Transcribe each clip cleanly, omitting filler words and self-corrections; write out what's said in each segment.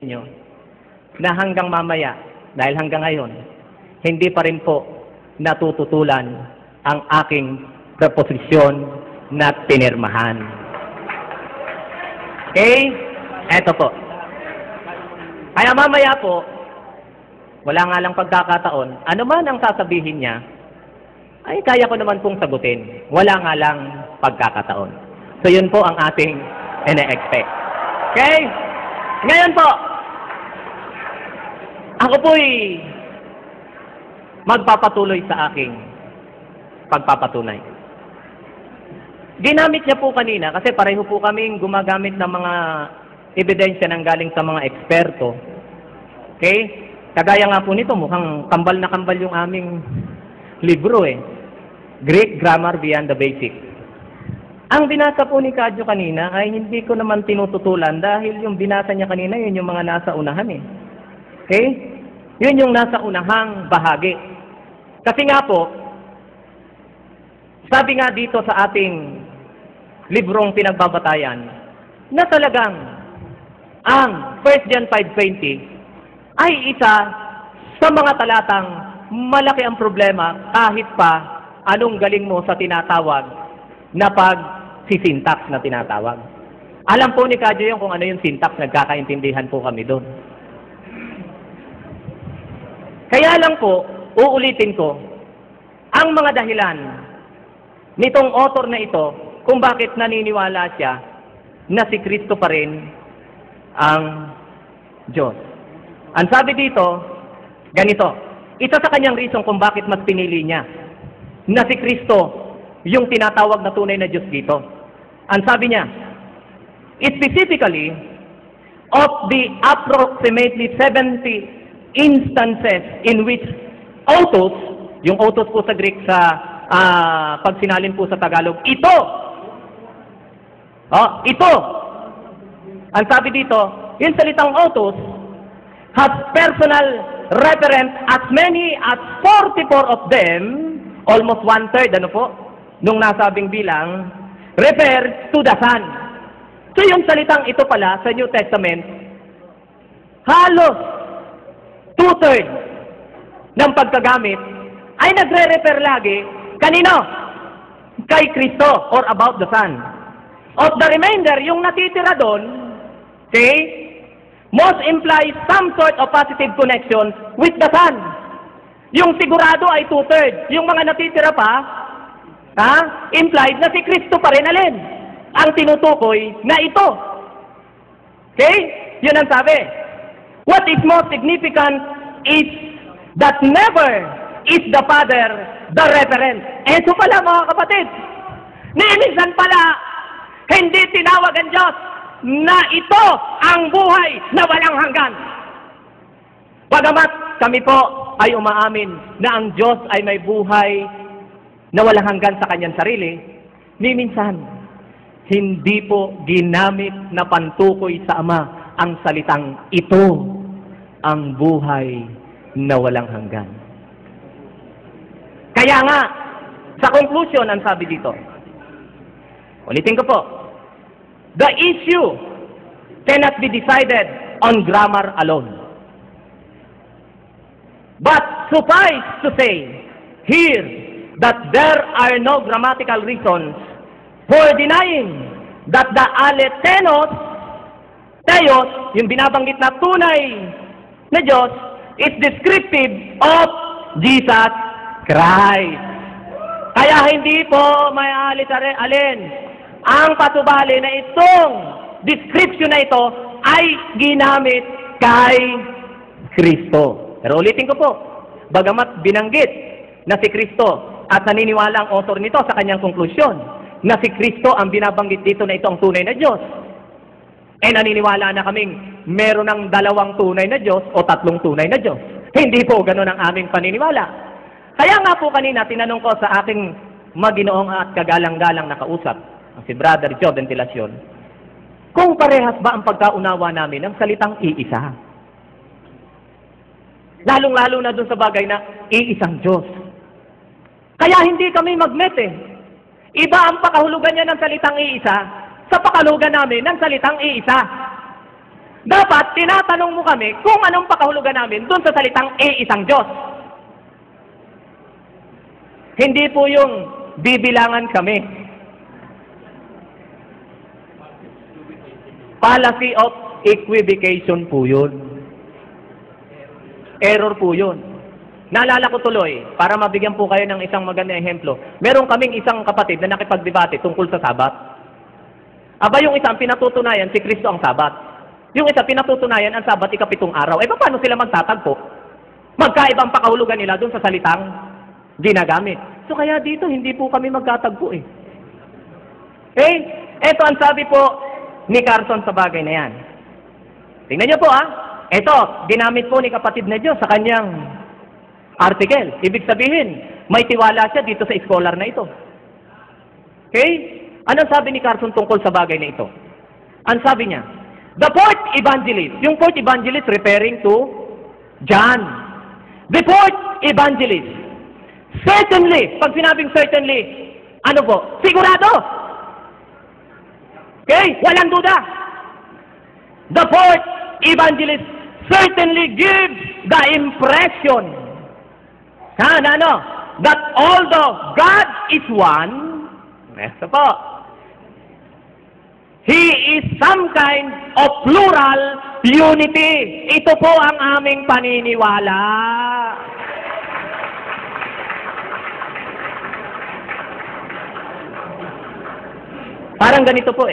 nyo na hanggang mamaya, dahil hanggang ngayon, hindi pa rin po natututulan ang aking proposisyon na pinirmahan. Okay? Eto po. Kaya mamaya po, wala nga lang pagkakataon, ano man ang sasabihin niya, ay kaya ko naman pong sagutin. Wala nga lang pagkakataon. So yun po ang ating ine-expect. Okay? Ngayon po, ako po'y magpapatuloy sa aking pagpapatunay. Ginamit niya po kanina, kasi pareho po kaming gumagamit ng mga ebidensya ng galing sa mga eksperto. Okay? Kagaya nga po nito, mukhang kambal na kambal yung aming libro eh. Greek Grammar Beyond the Basics. Ang binasa po ni Kadyo kanina ay hindi ko naman tinututulan dahil yung binasa niya kanina, yun yung mga nasa unahan eh. Okay? Yun yung nasa unahang bahagi. Kasi nga po, sabi nga dito sa ating librong pinagbabatayan, na talagang ang 1 John 5:20 ay isa sa mga talatang malaki ang problema kahit pa anong galing mo sa tinatawag na pag-syntax na tinatawag. Alam po ni Kadyo yung kung ano yung syntax, nagkakaintindihan po kami doon. Kaya lang po, uulitin ko, ang mga dahilan nitong author na ito kung bakit naniniwala siya na si Kristo pa rin ang Diyos. Ang sabi dito, ganito, isa sa kanyang reason kung bakit mas pinili niya na si Kristo yung tinatawag na tunay na Diyos dito. Ang sabi niya, specifically, of the approximately 70 instances in which autos, yung autos po sa Greek sa pag sinalin po sa Tagalog, ito! Ito! Ang sabi dito, yung salitang autos has personal reference as many as 44 of them, almost 1/3, ano po, nung nasabing bilang, refers to the Son. So yung salitang ito pala sa New Testament, halos 2/3 ng pagkagamit ay nagre-refer lagi kanino? Kay Kristo or about the Son. Of the remainder, yung natitira doon, okay, most implies some sort of positive connection with the Son. Yung sigurado ay 2/3. Yung mga natitira pa, implied na si Kristo pa rin alin ang tinutukoy na ito. Okay? Yun ang sabi. What is most significant is that never is the Father the reference. Ito pala mga kapatid. Minsan pala, hindi tinawag ang Diyos na ito ang buhay na walang hanggan. Bagamat kami po ay umaamin na ang Diyos ay may buhay na walang hanggan sa kanyang sarili, ni minsan, hindi po ginamit na pantukoy sa Ama ang salitang ito ang buhay na walang hanggan. Kaya nga, sa conclusion, ang sabi dito, ulitin ko po, the issue cannot be decided on grammar alone. But suffice to say here that there are no grammatical reasons for denying that the alethenos, theos, yung binabanggit na tunay na Diyos, is descriptive of Jesus Christ. Kaya hindi po may alin ang patubali na itong description na ito ay ginamit kay Kristo. Pero ulitin ko po, bagamat binanggit na si Kristo at naniniwala ang author nito sa kanyang konklusyon na si Kristo ang binabanggit dito na ito ang tunay na Diyos, naniniwala na kaming meron ng 2 tunay na Diyos o 3 tunay na Diyos. Hindi po ganun ang aming paniniwala. Kaya nga po kanina, tinanong ko sa aking maginoong at kagalang-galang na kausap, si Brother Joe Ventilacion, kung parehas ba ang pagkaunawa namin ng salitang iisa? Lalong-lalo na dun sa bagay na iisang Diyos. Kaya hindi kami mag-met eh. Iba ang pakahulugan niya ng salitang iisa sa pakahulugan namin ng salitang iisa. Dapat, tinatanong mo kami kung anong pakahulugan namin dun sa salitang isang Diyos. Hindi po yung bibilangan kami. Fallacy of equivocation po yun. Error po yun. Naalala ko tuloy, para mabigyan po kayo ng isang magandang ehemplo. Meron kaming isang kapatid na nakipagdebate tungkol sa Sabat. Aba, yung isang pinatutunayan, si Kristo ang Sabat. Yung isa, pinatutunayan, ang Sabat, ikapitong araw. Eh, paano sila magtatagpo? Magkaibang pakahulugan nila dun sa salitang ginagamit. So, kaya dito, hindi po kami magkatagpo eh. Okay? Ito ang sabi po ni Carson sa bagay na yan. Tingnan niyo po Ito, ginamit po ni kapatid na Diyos sa kanyang article. Ibig sabihin, may tiwala siya dito sa scholar na ito. Okay? Anong sabi ni Carson tungkol sa bagay na ito? Ang sabi niya, the fourth evangelist. Yung fourth evangelist referring to John. The fourth evangelist. Certainly. Pag sinabing certainly, ano po? Sigurado. Okay? Walang duda. The fourth evangelist certainly gives the impression that although God is one, ito po, He is some kind of plural unity. Ito po ang aming paniniwala. Parang ganito po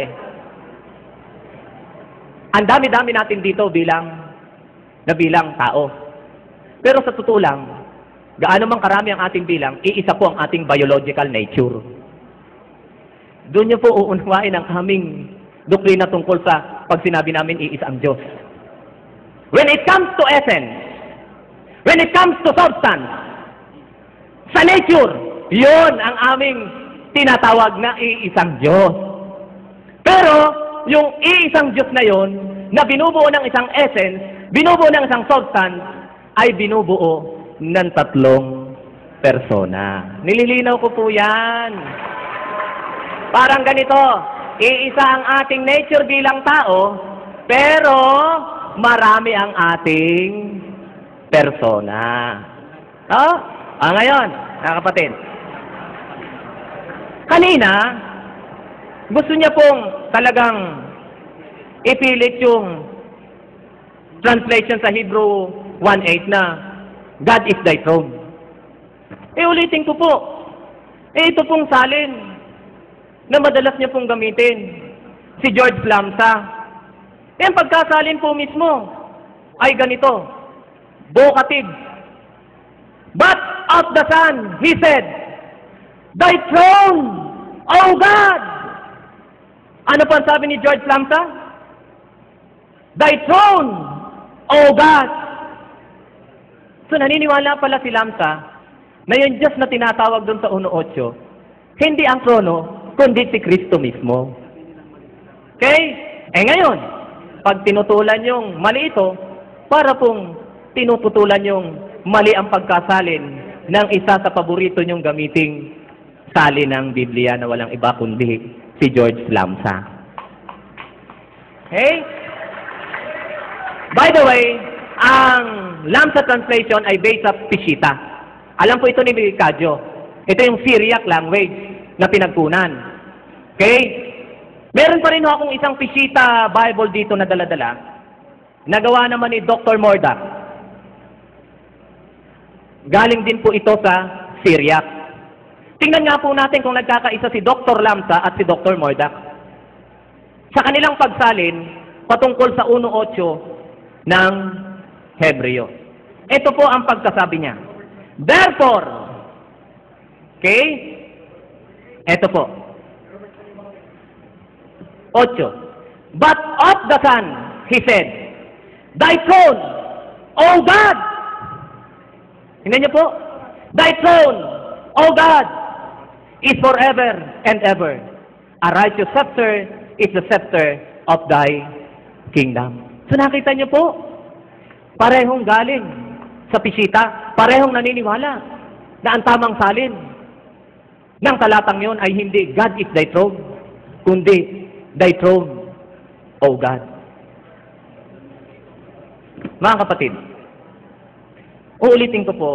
Ang dami-dami natin dito bilang tao. Pero sa totoo lang, gaano man karami ang ating bilang, iisa po ang ating biological nature. Doon niyo po uunawain ang aming doktrina tungkol sa pag sinabi namin iisa ang Diyos. When it comes to essence, when it comes to substance, sa nature, yun ang aming tinatawag na iisang Diyos. Pero, yung iisang Diyos na yun, na binubuo ng isang essence, binubuo ng isang substance, ay binubuo ng tatlong persona. Nililinaw ko po yan. Parang ganito, iisa ang ating nature bilang tao, pero marami ang ating persona. Ngayon, mga kapatid, kanina, gusto niya pong talagang ipilit yung translation sa Hebrew 1:8 na God is thy throne. Ulitin ko po, ito pong salin na madalas niya pong gamitin, si George Lamsa. Ang pagkasalin po mismo ay ganito, vocative. But of the Son, He said, thy throne, O God! Ano po ang sabi ni George Lamsa? Thy throne, O God! So naniniwala pala si Lamsa na yung Diyos na tinatawag doon sa 1:8, hindi ang trono, kundi si Kristo mismo. Okay? Ngayon, pag tinutulan yung mali ito, para pong tinututulan yung mali ang pagkasalin ng isa sa paborito nyong gamiting salin ng Biblia na walang iba kundi si George Lamsa. Okay? By the way, ang Lamsa translation ay based sa Peshitta. Alam po ito ni Mikadyo. Ito yung Syriac language na pinagkunan. Okay? Meron pa rin akong isang Peshitta Bible dito na dala-dala. Nagawa naman ni Dr. Mordak. Galing din po ito sa Syriac. Tingnan nga po natin kung nagkakaisa si Dr. Lamsa at si Dr. Mordak. Sa kanilang pagsalin, patungkol sa 1:8 ng Hebreo. Ito po ang pagkasabi niya. Therefore, okay? Ito po. 8. But of the Son, He said, thy throne, O God! Tingnan niyo po. Thy throne, O God, is forever and ever. A righteous scepter is the scepter of thy kingdom. So nakita niyo po, parehong galing sa Peshitta, parehong naniniwala na ang tamang salin ng talatang yon ay hindi God is thy throne, kundi thy throne, O God. Mga kapatid, uulitin ko po,